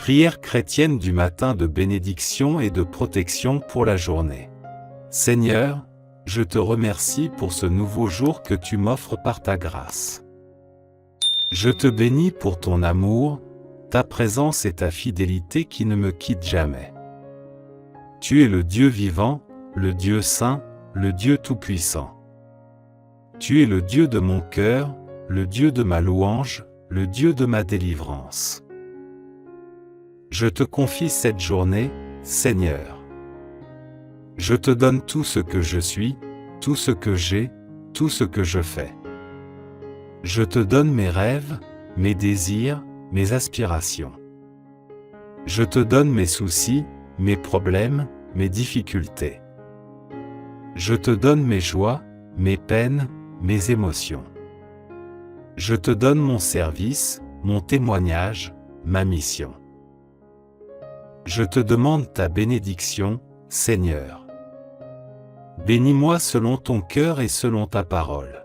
Prière chrétienne du matin de bénédiction et de protection pour la journée. Seigneur, je te remercie pour ce nouveau jour que tu m'offres par ta grâce. Je te bénis pour ton amour, ta présence et ta fidélité qui ne me quittent jamais. Tu es le Dieu vivant, le Dieu saint, le Dieu tout-puissant. Tu es le Dieu de mon cœur, le Dieu de ma louange, le Dieu de ma délivrance. Je te confie cette journée, Seigneur. Je te donne tout ce que je suis, tout ce que j'ai, tout ce que je fais. Je te donne mes rêves, mes désirs, mes aspirations. Je te donne mes soucis, mes problèmes, mes difficultés. Je te donne mes joies, mes peines, mes émotions. Je te donne mon service, mon témoignage, ma mission. Je te demande ta bénédiction, Seigneur. Bénis-moi selon ton cœur et selon ta parole.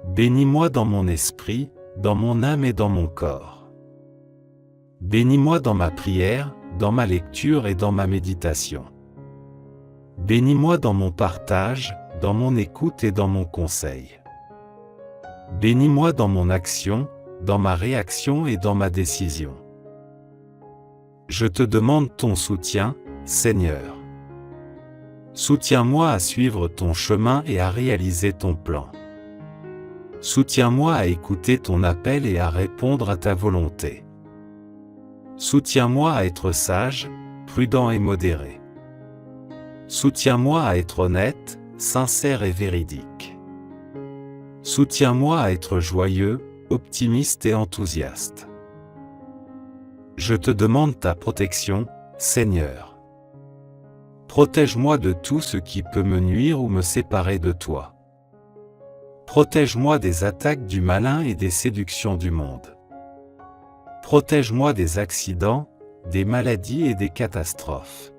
Bénis-moi dans mon esprit, dans mon âme et dans mon corps. Bénis-moi dans ma prière, dans ma lecture et dans ma méditation. Bénis-moi dans mon partage, dans mon écoute et dans mon conseil. Bénis-moi dans mon action, dans ma réaction et dans ma décision. Je te demande ton soutien, Seigneur. Soutiens-moi à suivre ton chemin et à réaliser ton plan. Soutiens-moi à écouter ton appel et à répondre à ta volonté. Soutiens-moi à être sage, prudent et modéré. Soutiens-moi à être honnête, sincère et véridique. Soutiens-moi à être joyeux, optimiste et enthousiaste. Je te demande ta protection, Seigneur. Protège-moi de tout ce qui peut me nuire ou me séparer de toi. Protège-moi des attaques du malin et des séductions du monde. Protège-moi des accidents, des maladies et des catastrophes.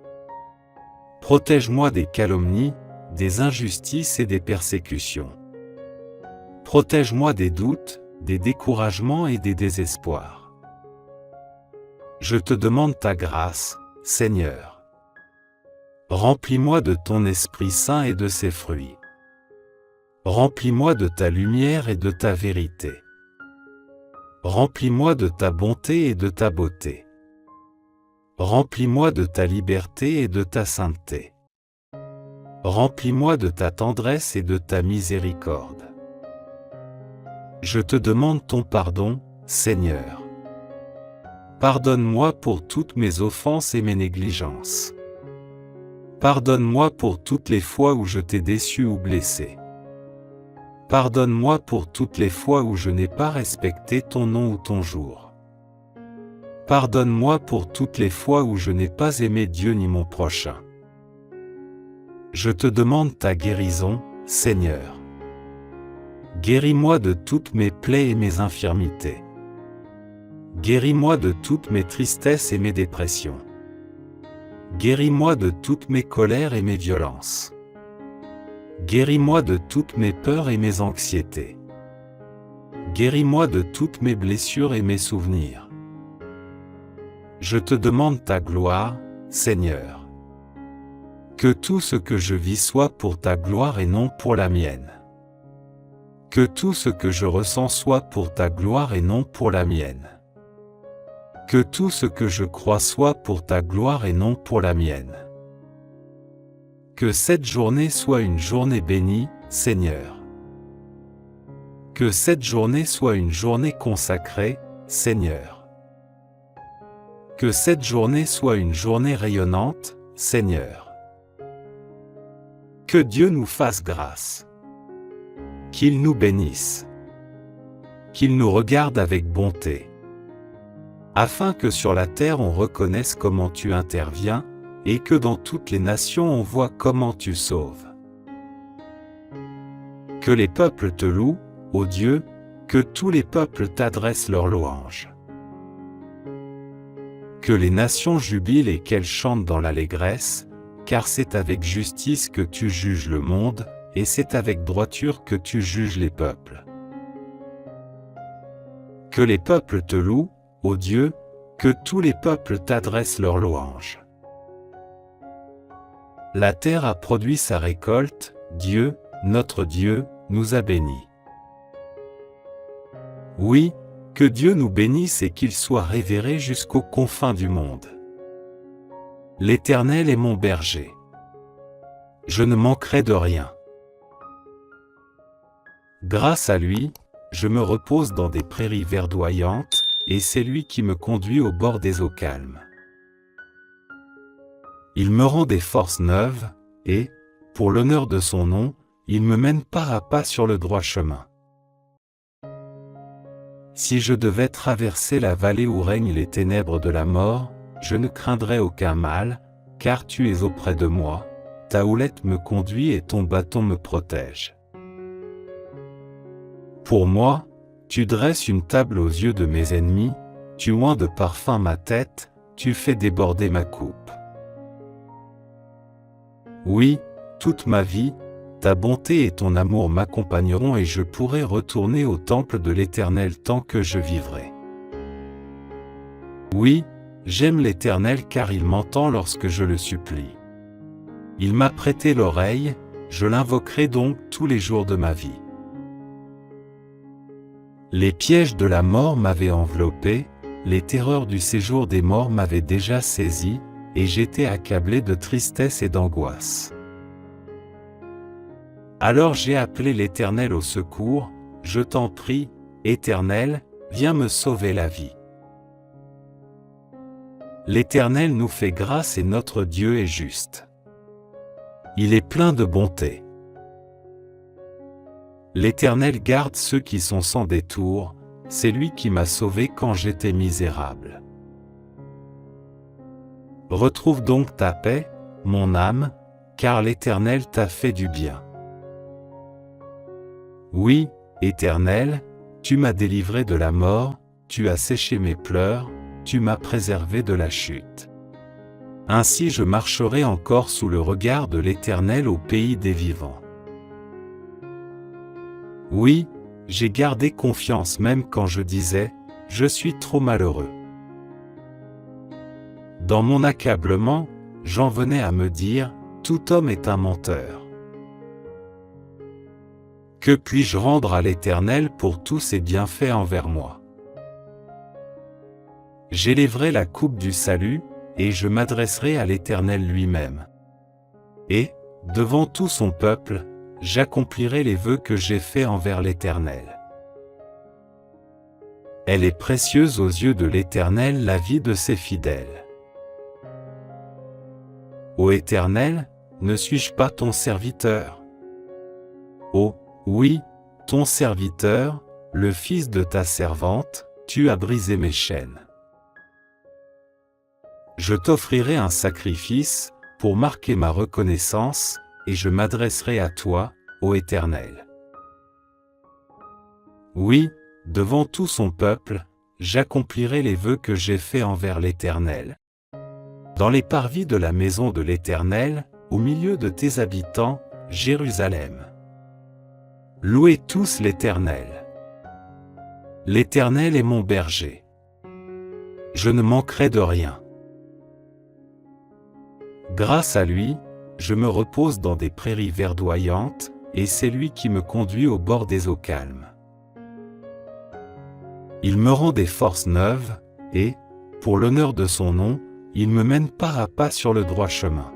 Protège-moi des calomnies, des injustices et des persécutions. Protège-moi des doutes, des découragements et des désespoirs. Je te demande ta grâce, Seigneur. Remplis-moi de ton Esprit Saint et de ses fruits. Remplis-moi de ta lumière et de ta vérité. Remplis-moi de ta bonté et de ta beauté. Remplis-moi de ta liberté et de ta sainteté. Remplis-moi de ta tendresse et de ta miséricorde. Je te demande ton pardon, Seigneur. Pardonne-moi pour toutes mes offenses et mes négligences. Pardonne-moi pour toutes les fois où je t'ai déçu ou blessé. Pardonne-moi pour toutes les fois où je n'ai pas respecté ton nom ou ton jour. Pardonne-moi pour toutes les fois où je n'ai pas aimé Dieu ni mon prochain. Je te demande ta guérison, Seigneur. Guéris-moi de toutes mes plaies et mes infirmités. Guéris-moi de toutes mes tristesses et mes dépressions. Guéris-moi de toutes mes colères et mes violences. Guéris-moi de toutes mes peurs et mes anxiétés. Guéris-moi de toutes mes blessures et mes souvenirs. Je te demande ta gloire, Seigneur. Que tout ce que je vis soit pour ta gloire et non pour la mienne. Que tout ce que je ressens soit pour ta gloire et non pour la mienne. Que tout ce que je crois soit pour ta gloire et non pour la mienne. Que cette journée soit une journée bénie, Seigneur. Que cette journée soit une journée consacrée, Seigneur. Que cette journée soit une journée rayonnante, Seigneur. Que Dieu nous fasse grâce. Qu'il nous bénisse. Qu'il nous regarde avec bonté. Afin que sur la terre on reconnaisse comment tu interviens, et que dans toutes les nations on voit comment tu sauves. Que les peuples te louent, ô Dieu, que tous les peuples t'adressent leurs louanges. Que les nations jubilent et qu'elles chantent dans l'allégresse, car c'est avec justice que tu juges le monde, et c'est avec droiture que tu juges les peuples. Que les peuples te louent, ô Dieu, Que tous les peuples t'adressent leurs louanges. La terre a produit sa récolte, Dieu, notre Dieu, nous a bénis. Oui, que Dieu nous bénisse et qu'il soit révéré jusqu'aux confins du monde. L'Éternel est mon berger. Je ne manquerai de rien. Grâce à lui, je me repose dans des prairies verdoyantes, et c'est lui qui me conduit au bord des eaux calmes. Il me rend des forces neuves, et, pour l'honneur de son nom, il me mène pas à pas sur le droit chemin. Si je devais traverser la vallée où règnent les ténèbres de la mort, je ne craindrais aucun mal, car tu es auprès de moi, ta houlette me conduit et ton bâton me protège. Pour moi, tu dresses une table aux yeux de mes ennemis, tu oins de parfum ma tête, tu fais déborder ma coupe. Oui, toute ma vie, ta bonté et ton amour m'accompagneront et je pourrai retourner au temple de l'Éternel tant que je vivrai. Oui, j'aime l'Éternel car il m'entend lorsque je le supplie. Il m'a prêté l'oreille, je l'invoquerai donc tous les jours de ma vie. Les pièges de la mort m'avaient enveloppé, les terreurs du séjour des morts m'avaient déjà saisi, et j'étais accablé de tristesse et d'angoisse. Alors j'ai appelé l'Éternel au secours, je t'en prie, Éternel, viens me sauver la vie. L'Éternel nous fait grâce et notre Dieu est juste. Il est plein de bonté. L'Éternel garde ceux qui sont sans détour, c'est lui qui m'a sauvé quand j'étais misérable. Retrouve donc ta paix, mon âme, car l'Éternel t'a fait du bien. Oui, Éternel, tu m'as délivré de la mort, tu as séché mes pleurs, tu m'as préservé de la chute. Ainsi je marcherai encore sous le regard de l'Éternel au pays des vivants. Oui, j'ai gardé confiance même quand je disais « Je suis trop malheureux ». Dans mon accablement, j'en venais à me dire « Tout homme est un menteur ». Que puis-je rendre à l'Éternel pour tous ses bienfaits envers moi? J'élèverai la coupe du salut, et je m'adresserai à l'Éternel lui-même. Et, devant tout son peuple, j'accomplirai les vœux que j'ai faits envers l'Éternel. Elle est précieuse aux yeux de l'Éternel la vie de ses fidèles. Ô Éternel, ne suis-je pas ton serviteur? Oh, oui, ton serviteur, le fils de ta servante, tu as brisé mes chaînes. Je t'offrirai un sacrifice, pour marquer ma reconnaissance, et je m'adresserai à toi, ô Éternel. Oui, devant tout son peuple, j'accomplirai les vœux que j'ai faits envers l'Éternel. Dans les parvis de la maison de l'Éternel, au milieu de tes habitants, Jérusalem. Louez tous l'Éternel. L'Éternel est mon berger. Je ne manquerai de rien. Grâce à lui, je me repose dans des prairies verdoyantes, et c'est lui qui me conduit au bord des eaux calmes. Il me rend des forces neuves, et, pour l'honneur de son nom, il me mène pas à pas sur le droit chemin.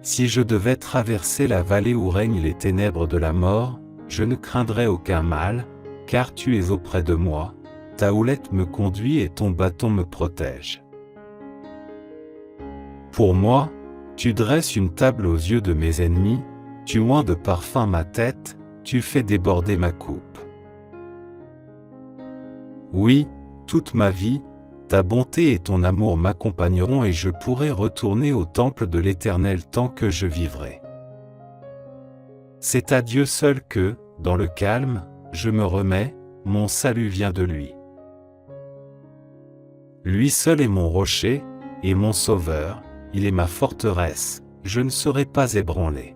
Si je devais traverser la vallée où règnent les ténèbres de la mort, je ne craindrais aucun mal, car tu es auprès de moi, ta houlette me conduit et ton bâton me protège. Pour moi, tu dresses une table aux yeux de mes ennemis, tu oins de parfum ma tête, tu fais déborder ma coupe. Oui, toute ma vie, ta bonté et ton amour m'accompagneront et je pourrai retourner au temple de l'Éternel tant que je vivrai. C'est à Dieu seul que, dans le calme, je me remets, mon salut vient de lui. Lui seul est mon rocher, et mon sauveur, il est ma forteresse, je ne serai pas ébranlé.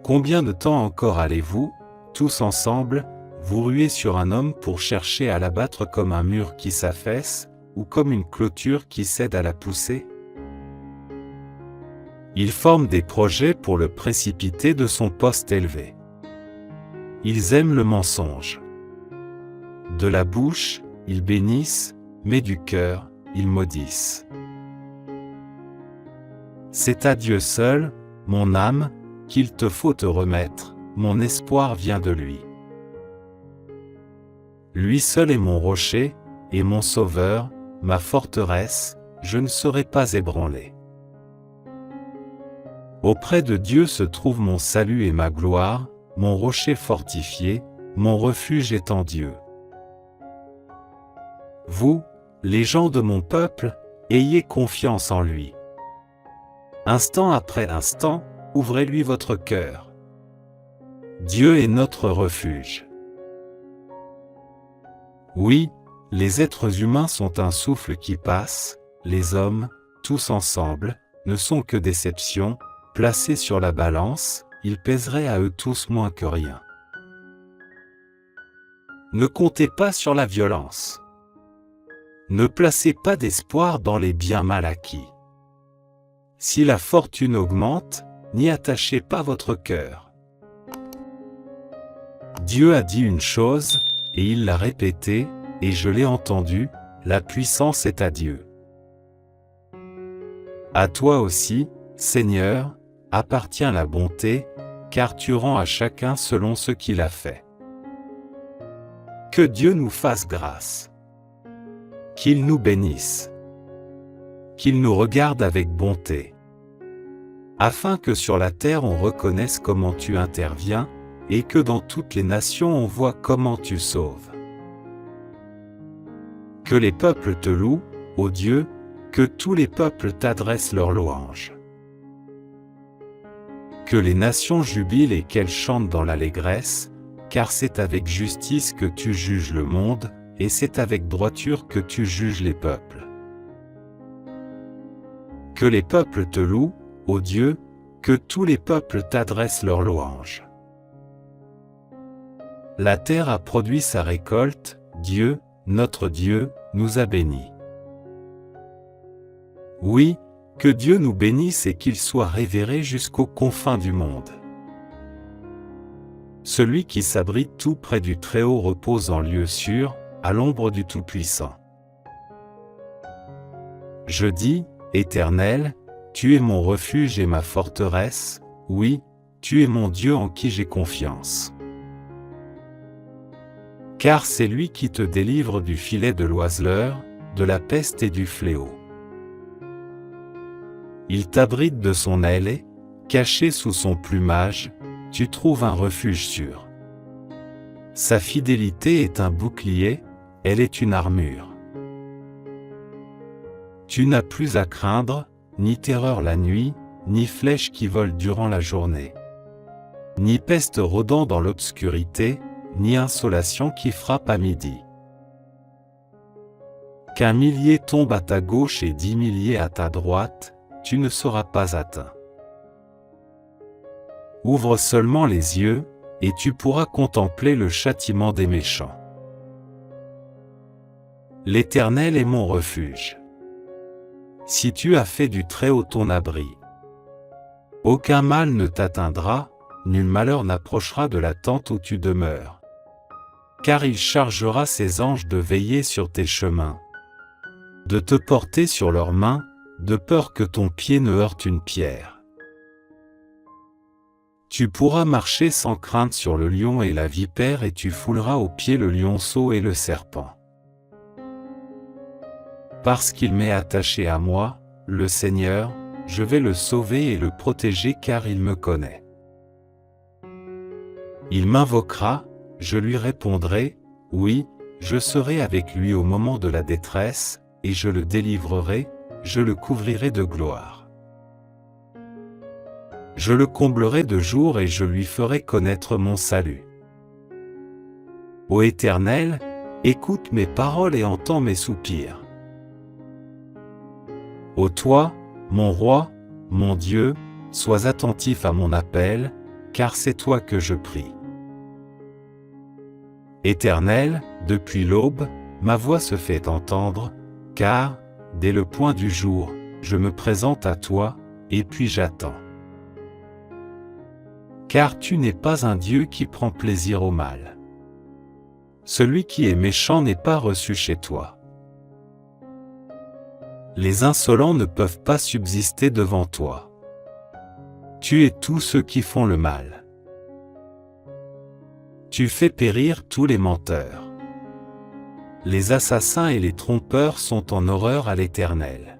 Combien de temps encore allez-vous, tous ensemble, vous ruez sur un homme pour chercher à l'abattre comme un mur qui s'affaisse, ou comme une clôture qui cède à la poussée? Ils forment des projets pour le précipiter de son poste élevé. Ils aiment le mensonge. De la bouche, ils bénissent, mais du cœur, ils maudissent. C'est à Dieu seul, mon âme, qu'il te faut te remettre, mon espoir vient de lui. Lui seul est mon rocher, et mon sauveur, ma forteresse, je ne serai pas ébranlé. Auprès de Dieu se trouve mon salut et ma gloire, mon rocher fortifié, mon refuge est en Dieu. Vous, les gens de mon peuple, ayez confiance en lui. Instant après instant, ouvrez-lui votre cœur. Dieu est notre refuge. Oui, les êtres humains sont un souffle qui passe, les hommes, tous ensemble, ne sont que déceptions, placés sur la balance, ils pèseraient à eux tous moins que rien. Ne comptez pas sur la violence. Ne placez pas d'espoir dans les biens mal acquis. Si la fortune augmente, n'y attachez pas votre cœur. Dieu a dit une chose, et il l'a répétée, et je l'ai entendu, la puissance est à Dieu. À toi aussi, Seigneur, appartient la bonté, car tu rends à chacun selon ce qu'il a fait. Que Dieu nous fasse grâce. Qu'il nous bénisse. Qu'il nous regarde avec bonté. Afin que sur la terre on reconnaisse comment tu interviens, et que dans toutes les nations on voit comment tu sauves. Que les peuples te louent, ô Dieu, que tous les peuples t'adressent leurs louanges. Que les nations jubilent et qu'elles chantent dans l'allégresse, car c'est avec justice que tu juges le monde, et c'est avec droiture que tu juges les peuples. Que les peuples te louent, ô Dieu, que tous les peuples t'adressent leurs louanges. La terre a produit sa récolte, Dieu, notre Dieu, nous a bénis. Oui, que Dieu nous bénisse et qu'il soit révéré jusqu'aux confins du monde. Celui qui s'abrite tout près du Très-Haut repose en lieu sûr, à l'ombre du Tout-Puissant. Je dis, Éternel, tu es mon refuge et ma forteresse, oui, tu es mon Dieu en qui j'ai confiance. Car c'est lui qui te délivre du filet de l'oiseleur, de la peste et du fléau. Il t'abrite de son aile et, caché sous son plumage, tu trouves un refuge sûr. Sa fidélité est un bouclier, elle est une armure. Tu n'as plus à craindre, ni terreur la nuit, ni flèche qui vole durant la journée. Ni peste rôdant dans l'obscurité, ni insolation qui frappe à midi. Qu'un millier tombe à ta gauche et 10 milliers à ta droite, tu ne seras pas atteint. Ouvre seulement les yeux, et tu pourras contempler le châtiment des méchants. L'Éternel est mon refuge. Si tu as fait du Très-Haut ton abri, aucun mal ne t'atteindra, nul malheur n'approchera de la tente où tu demeures. Car il chargera ses anges de veiller sur tes chemins, de te porter sur leurs mains, de peur que ton pied ne heurte une pierre. Tu pourras marcher sans crainte sur le lion et la vipère et tu fouleras aux pieds le lionceau et le serpent. Parce qu'il m'est attaché à moi, le Seigneur, je vais le sauver et le protéger car il me connaît. Il m'invoquera, je lui répondrai, oui, je serai avec lui au moment de la détresse, et je le délivrerai, je le couvrirai de gloire. Je le comblerai de jour et je lui ferai connaître mon salut. Ô Éternel, écoute mes paroles et entends mes soupirs. Ô toi, mon roi, mon Dieu, sois attentif à mon appel, car c'est toi que je prie. Éternel, depuis l'aube, ma voix se fait entendre, car, dès le point du jour, je me présente à toi, et puis j'attends. Car tu n'es pas un Dieu qui prend plaisir au mal. Celui qui est méchant n'est pas reçu chez toi. Les insolents ne peuvent pas subsister devant toi. Tu es tous ceux qui font le mal. Tu fais périr tous les menteurs. Les assassins et les trompeurs sont en horreur à l'Éternel.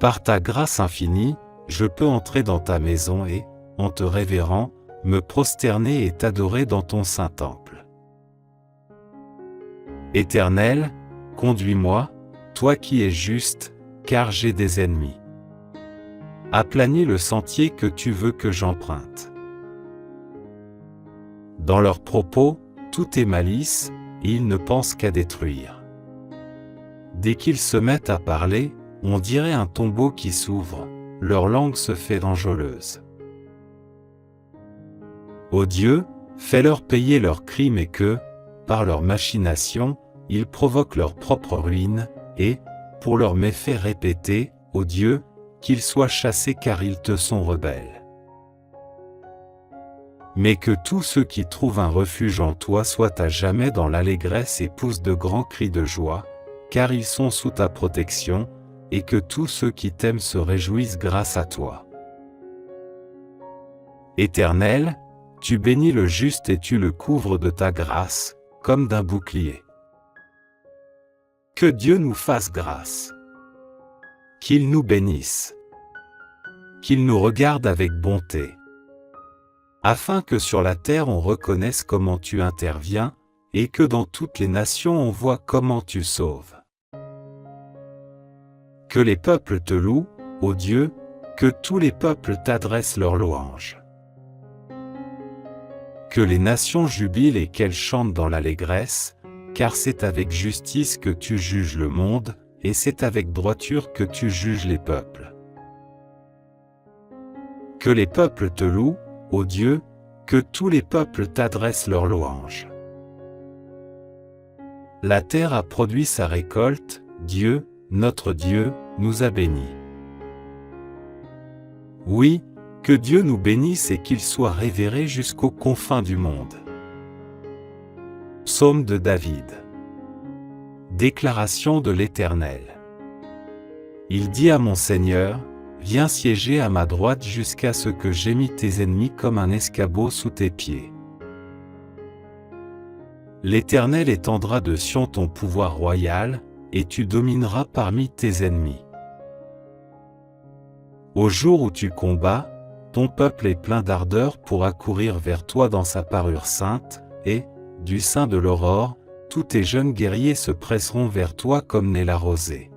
Par ta grâce infinie, je peux entrer dans ta maison et, en te révérant, me prosterner et t'adorer dans ton saint temple. Éternel, conduis-moi, toi qui es juste, car j'ai des ennemis. Aplanis le sentier que tu veux que j'emprunte. Dans leurs propos, tout est malice, et ils ne pensent qu'à détruire. Dès qu'ils se mettent à parler, on dirait un tombeau qui s'ouvre, leur langue se fait enjôleuse. Ô Dieu, fais-leur payer leurs crimes et que, par leurs machinations, ils provoquent leur propre ruine, et, pour leurs méfaits répétés, ô Dieu, qu'ils soient chassés car ils te sont rebelles. Mais que tous ceux qui trouvent un refuge en toi soient à jamais dans l'allégresse et poussent de grands cris de joie, car ils sont sous ta protection, et que tous ceux qui t'aiment se réjouissent grâce à toi. Éternel, tu bénis le juste et tu le couvres de ta grâce, comme d'un bouclier. Que Dieu nous fasse grâce. Qu'il nous bénisse. Qu'il nous regarde avec bonté. Afin que sur la terre on reconnaisse comment tu interviens, et que dans toutes les nations on voit comment tu sauves. Que les peuples te louent, ô Dieu, que tous les peuples t'adressent leurs louanges. Que les nations jubilent et qu'elles chantent dans l'allégresse, car c'est avec justice que tu juges le monde, et c'est avec droiture que tu juges les peuples. Que les peuples te louent, ô Dieu, que tous les peuples t'adressent leurs louanges. La terre a produit sa récolte, Dieu, notre Dieu, nous a bénis. Oui, que Dieu nous bénisse et qu'il soit révéré jusqu'aux confins du monde. Psaume de David. Déclaration de l'Éternel. Il dit à mon Seigneur, viens siéger à ma droite jusqu'à ce que j'aie mis tes ennemis comme un escabeau sous tes pieds. L'Éternel étendra de Sion ton pouvoir royal, et tu domineras parmi tes ennemis. Au jour où tu combats, ton peuple est plein d'ardeur pour accourir vers toi dans sa parure sainte, et, du sein de l'aurore, tous tes jeunes guerriers se presseront vers toi comme naît la rosée.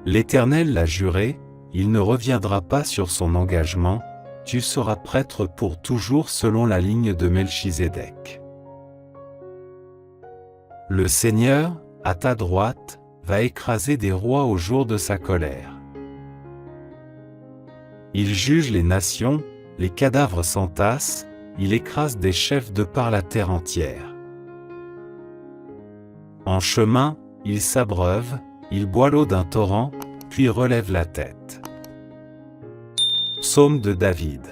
L'Éternel l'a juré, il ne reviendra pas sur son engagement, tu seras prêtre pour toujours selon la ligne de Melchizedek. Le Seigneur, à ta droite, va écraser des rois au jour de sa colère. Il juge les nations, les cadavres s'entassent, il écrase des chefs de par la terre entière. En chemin, il s'abreuve, il boit l'eau d'un torrent, puis relève la tête. Psaume de David.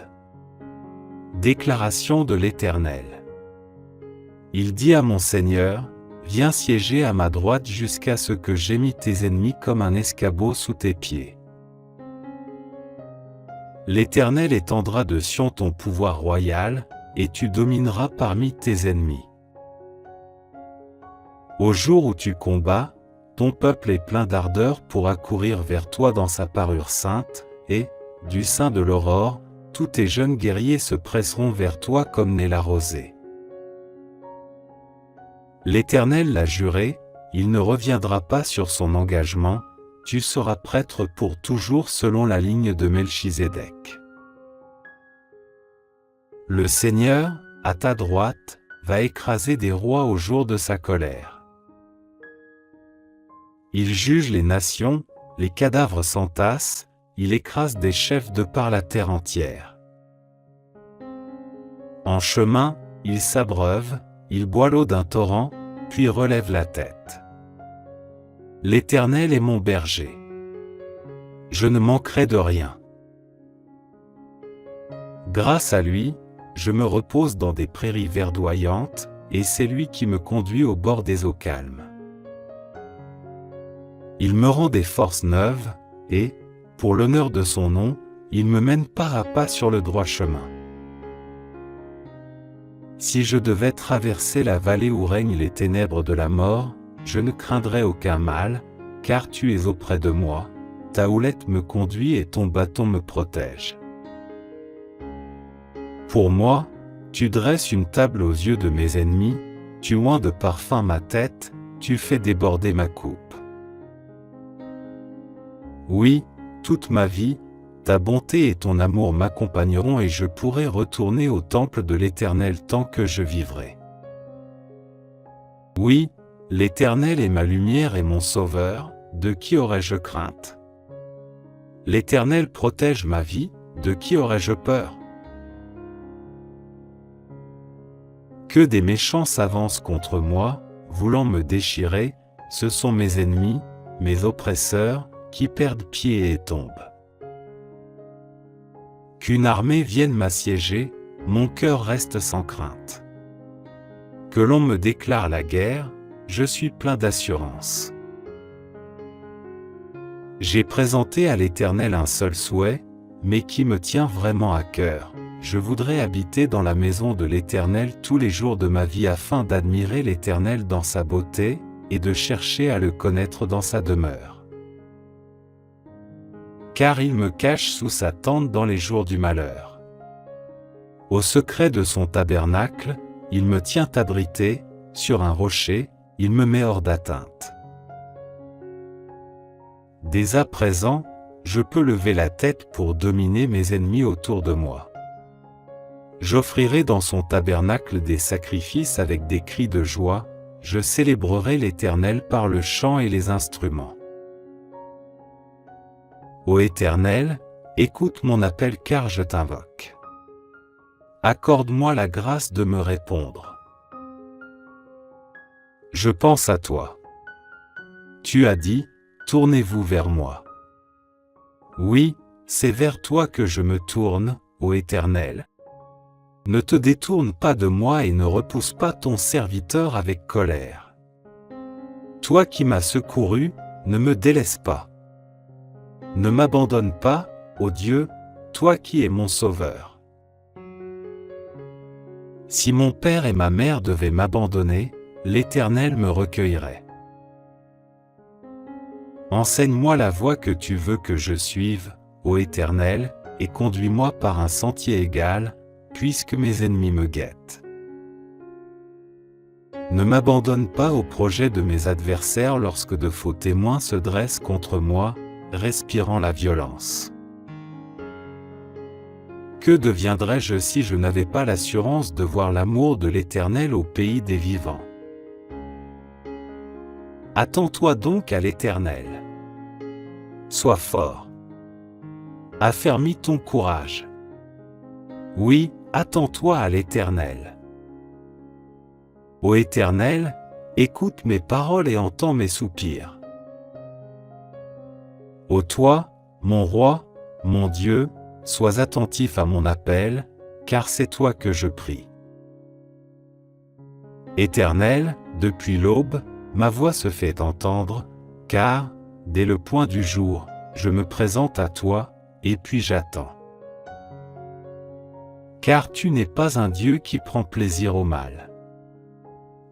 Déclaration de l'Éternel. Il dit à mon Seigneur, viens siéger à ma droite jusqu'à ce que j'aie mis tes ennemis comme un escabeau sous tes pieds. L'Éternel étendra de Sion ton pouvoir royal, et tu domineras parmi tes ennemis. Au jour où tu combats, ton peuple est plein d'ardeur pour accourir vers toi dans sa parure sainte, et, du sein de l'aurore, tous tes jeunes guerriers se presseront vers toi comme naît la rosée. L'Éternel l'a juré, il ne reviendra pas sur son engagement, tu seras prêtre pour toujours selon la ligne de Melchizedek. Le Seigneur, à ta droite, va écraser des rois au jour de sa colère. Il juge les nations, les cadavres s'entassent, il écrase des chefs de par la terre entière. En chemin, il s'abreuve, il boit l'eau d'un torrent, puis relève la tête. L'Éternel est mon berger. Je ne manquerai de rien. Grâce à lui, je me repose dans des prairies verdoyantes, et c'est lui qui me conduit au bord des eaux calmes. Il me rend des forces neuves, et, pour l'honneur de son nom, il me mène pas à pas sur le droit chemin. Si je devais traverser la vallée où règnent les ténèbres de la mort, je ne craindrais aucun mal, car tu es auprès de moi, ta houlette me conduit et ton bâton me protège. Pour moi, tu dresses une table aux yeux de mes ennemis, tu oins de parfum ma tête, tu fais déborder ma coupe. Oui, toute ma vie, ta bonté et ton amour m'accompagneront et je pourrai retourner au temple de l'Éternel tant que je vivrai. Oui, l'Éternel est ma lumière et mon sauveur, de qui aurais-je crainte? L'Éternel protège ma vie, de qui aurais-je peur? Que des méchants s'avancent contre moi, voulant me déchirer, ce sont mes ennemis, mes oppresseurs, qui perdent pied et tombent. Qu'une armée vienne m'assiéger, mon cœur reste sans crainte. Que l'on me déclare la guerre, je suis plein d'assurance. J'ai présenté à l'Éternel un seul souhait, mais qui me tient vraiment à cœur. Je voudrais habiter dans la maison de l'Éternel tous les jours de ma vie afin d'admirer l'Éternel dans sa beauté, et de chercher à le connaître dans sa demeure. Car il me cache sous sa tente dans les jours du malheur. Au secret de son tabernacle, il me tient abrité, sur un rocher, il me met hors d'atteinte. Dès à présent, je peux lever la tête pour dominer mes ennemis autour de moi. J'offrirai dans son tabernacle des sacrifices avec des cris de joie, je célébrerai l'Éternel par le chant et les instruments. Ô Éternel, écoute mon appel car je t'invoque. Accorde-moi la grâce de me répondre. Je pense à toi. Tu as dit, tournez-vous vers moi. Oui, c'est vers toi que je me tourne, ô Éternel. Ne te détourne pas de moi et ne repousse pas ton serviteur avec colère. Toi qui m'as secouru, ne me délaisse pas. Ne m'abandonne pas, ô Dieu, toi qui es mon sauveur. Si mon père et ma mère devaient m'abandonner, l'Éternel me recueillerait. Enseigne-moi la voie que tu veux que je suive, ô Éternel, et conduis-moi par un sentier égal, puisque mes ennemis me guettent. Ne m'abandonne pas au projet de mes adversaires lorsque de faux témoins se dressent contre moi, respirant la violence. Que deviendrais-je si je n'avais pas l'assurance de voir l'amour de l'Éternel au pays des vivants? Attends-toi donc à l'Éternel. Sois fort. Affermis ton courage. Oui, attends-toi à l'Éternel. Ô Éternel, écoute mes paroles et entends mes soupirs. Ô toi, mon roi, mon Dieu, sois attentif à mon appel, car c'est toi que je prie. Éternel, depuis l'aube, ma voix se fait entendre, car, dès le point du jour, je me présente à toi, et puis j'attends. Car tu n'es pas un Dieu qui prend plaisir au mal.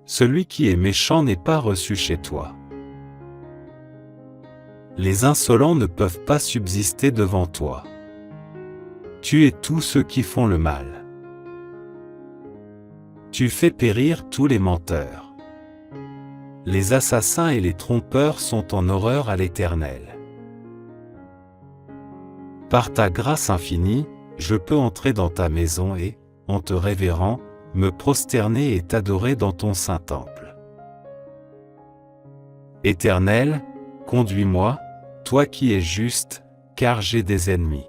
Celui qui est méchant n'est pas reçu chez toi. Les insolents ne peuvent pas subsister devant toi. Tu es tous ceux qui font le mal. Tu fais périr tous les menteurs. Les assassins et les trompeurs sont en horreur à l'Éternel. Par ta grâce infinie, je peux entrer dans ta maison et, en te révérant, me prosterner et t'adorer dans ton saint temple. Éternel, conduis-moi, toi qui es juste, car j'ai des ennemis.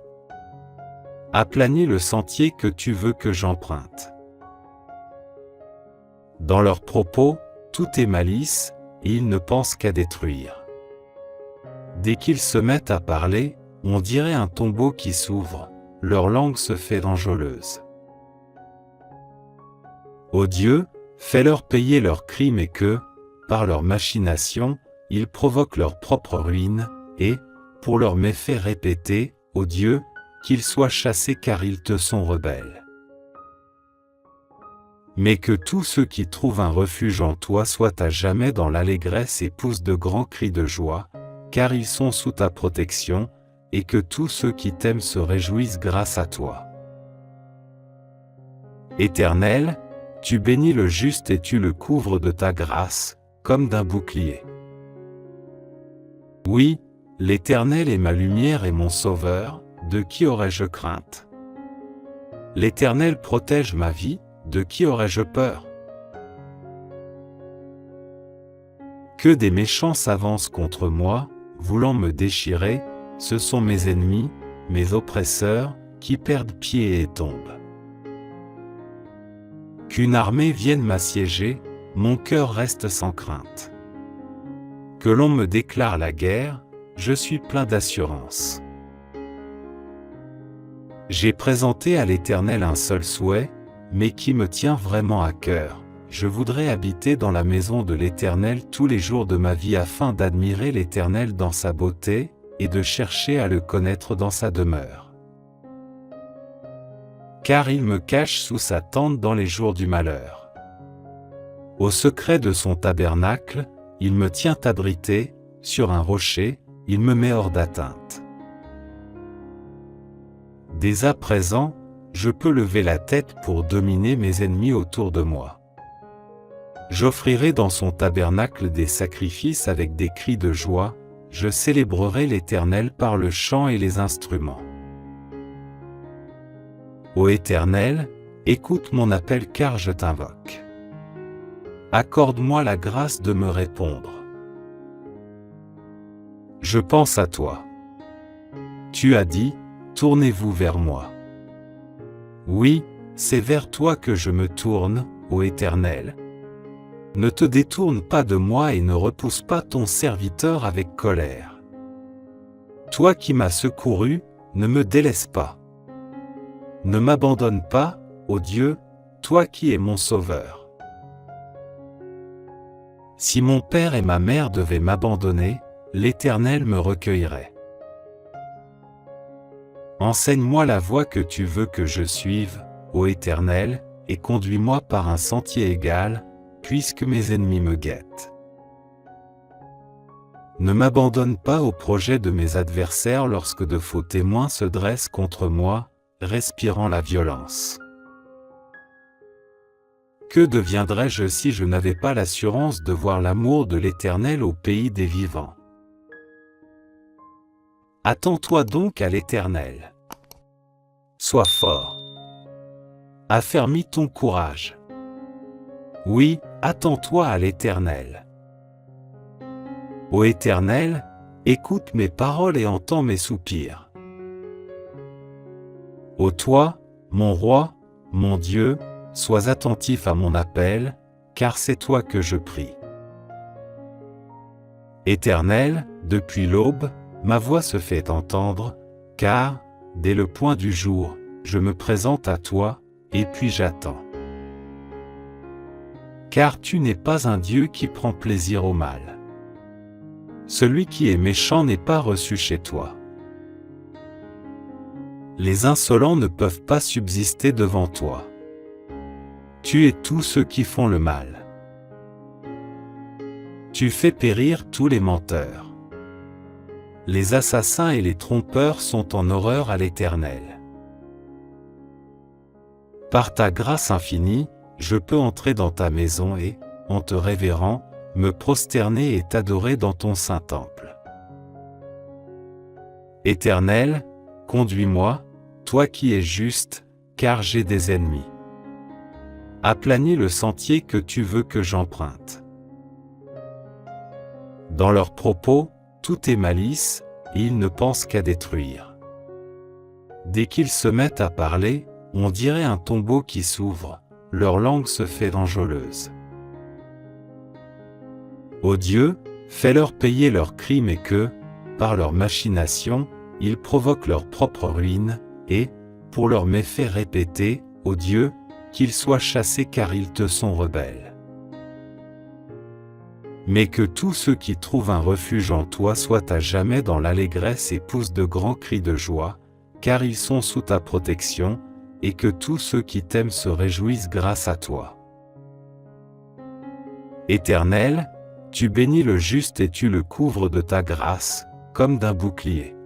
Aplanis le sentier que tu veux que j'emprunte. Dans leurs propos, tout est malice, et ils ne pensent qu'à détruire. Dès qu'ils se mettent à parler, on dirait un tombeau qui s'ouvre, leur langue se fait enjôleuse. Ô Dieu, fais-leur payer leurs crimes et que, par leurs machinations, ils provoquent leur propre ruine, et, pour leurs méfaits répétés, ô Dieu, qu'ils soient chassés car ils te sont rebelles. Mais que tous ceux qui trouvent un refuge en toi soient à jamais dans l'allégresse et poussent de grands cris de joie, car ils sont sous ta protection, et que tous ceux qui t'aiment se réjouissent grâce à toi. Éternel, tu bénis le juste et tu le couvres de ta grâce, comme d'un bouclier. Oui, l'Éternel est ma lumière et mon sauveur, de qui aurais-je crainte? L'Éternel protège ma vie, de qui aurais-je peur? Que des méchants s'avancent contre moi, voulant me déchirer, ce sont mes ennemis, mes oppresseurs, qui perdent pied et tombent. Qu'une armée vienne m'assiéger, mon cœur reste sans crainte. Que l'on me déclare la guerre, je suis plein d'assurance. J'ai présenté à l'Éternel un seul souhait, mais qui me tient vraiment à cœur. Je voudrais habiter dans la maison de l'Éternel tous les jours de ma vie afin d'admirer l'Éternel dans sa beauté, et de chercher à le connaître dans sa demeure. Car il me cache sous sa tente dans les jours du malheur. Au secret de son tabernacle, il me tient abrité, sur un rocher, il me met hors d'atteinte. Dès à présent, je peux lever la tête pour dominer mes ennemis autour de moi. J'offrirai dans son tabernacle des sacrifices avec des cris de joie, je célébrerai l'Éternel par le chant et les instruments. Ô Éternel, écoute mon appel car je t'invoque. Accorde-moi la grâce de me répondre. Je pense à toi. Tu as dit, tournez-vous vers moi. Oui, c'est vers toi que je me tourne, ô Éternel. Ne te détourne pas de moi et ne repousse pas ton serviteur avec colère. Toi qui m'as secouru, ne me délaisse pas. Ne m'abandonne pas, ô Dieu, toi qui es mon sauveur. Si mon père et ma mère devaient m'abandonner, l'Éternel me recueillerait. Enseigne-moi la voie que tu veux que je suive, ô Éternel, et conduis-moi par un sentier égal, puisque mes ennemis me guettent. Ne m'abandonne pas au projet de mes adversaires lorsque de faux témoins se dressent contre moi, respirant la violence. Que deviendrais-je si je n'avais pas l'assurance de voir l'amour de l'Éternel au pays des vivants? Attends-toi donc à l'Éternel. Sois fort. Affermis ton courage. Oui, attends-toi à l'Éternel. Ô Éternel, écoute mes paroles et entends mes soupirs. Ô toi, mon roi, mon Dieu, sois attentif à mon appel, car c'est toi que je prie. Éternel, depuis l'aube, ma voix se fait entendre, car, dès le point du jour, je me présente à toi, et puis j'attends. Car tu n'es pas un Dieu qui prend plaisir au mal. Celui qui est méchant n'est pas reçu chez toi. Les insolents ne peuvent pas subsister devant toi. Tu es tous ceux qui font le mal. Tu fais périr tous les menteurs. Les assassins et les trompeurs sont en horreur à l'Éternel. Par ta grâce infinie, je peux entrer dans ta maison et, en te révérant, me prosterner et t'adorer dans ton saint temple. Éternel, conduis-moi, toi qui es juste, car j'ai des ennemis. Aplanis le sentier que tu veux que j'emprunte. Dans leurs propos, tout est malice, et ils ne pensent qu'à détruire. Dès qu'ils se mettent à parler, on dirait un tombeau qui s'ouvre, leur langue se fait enjôleuse. Ô Dieu, fais-leur payer leurs crimes et que, par leurs machinations, ils provoquent leur propre ruine, et, pour leurs méfaits répétés, ô Dieu, qu'ils soient chassés car ils te sont rebelles. Mais que tous ceux qui trouvent un refuge en toi soient à jamais dans l'allégresse et poussent de grands cris de joie, car ils sont sous ta protection, et que tous ceux qui t'aiment se réjouissent grâce à toi. Éternel, tu bénis le juste et tu le couvres de ta grâce, comme d'un bouclier.